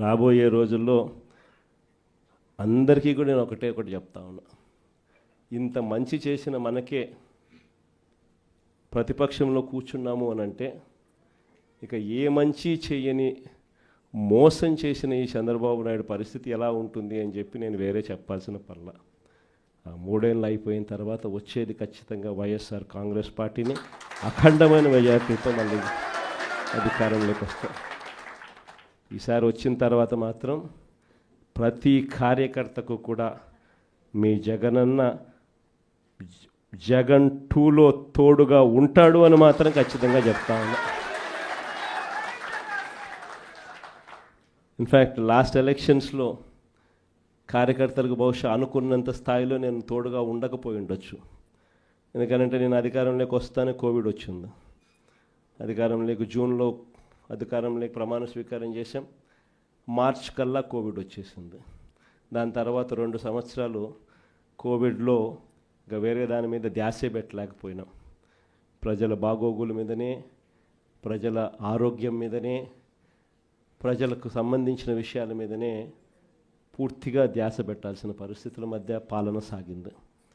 రాబోయే రోజుల్లో అందరికీ కూడా నేను ఒకటి చెప్తా ఉన్నా. ఇంత మంచి చేసిన మనకే ప్రతిపక్షంలో కూర్చున్నాము అని అంటే ఇక ఏ మంచి చేయని మోసం చేసిన ఈ చంద్రబాబు నాయుడు పరిస్థితి ఎలా ఉంటుంది అని చెప్పి నేను వేరే చెప్పాల్సిన పర్ల. 3 ఏళ్ళు అయిపోయిన తర్వాత వచ్చేది ఖచ్చితంగా వైఎస్ఆర్ కాంగ్రెస్ పార్టీని అఖండమైన మెజార్టీతో మళ్ళీ అధికారంలోకి వస్తాం. ఈసారి వచ్చిన తర్వాత మాత్రం ప్రతి కార్యకర్తకు కూడా మీ జగనన్న జగన్ 2లో తోడుగా ఉంటాడు అని మాత్రం ఖచ్చితంగా చెప్తా ఉన్నా. ఇన్ఫ్యాక్ట్ లాస్ట్ ఎలక్షన్స్లో కార్యకర్తలకు బహుశా అనుకున్నంత స్థాయిలో నేను తోడుగా ఉండకపోయి ఉండొచ్చు. ఎందుకంటే నేను అధికారంలోకి వస్తానే కోవిడ్ వచ్చింది. అధికారంలోకి జూన్లో అధికారంలోకి ప్రమాణ స్వీకారం చేశాం. మార్చ్ కల్లా కోవిడ్ వచ్చేసింది. దాని తర్వాత 2 సంవత్సరాలు కోవిడ్లో ఇంకా వేరే దాని మీద ధ్యాసే పెట్టలేకపోయినాం. ప్రజల బాగోగుల మీదనే, ప్రజల ఆరోగ్యం మీదనే, ప్రజలకు సంబంధించిన విషయాల మీదనే పూర్తిగా ధ్యాస పెట్టాల్సిన పరిస్థితుల మధ్య పాలన సాగింది.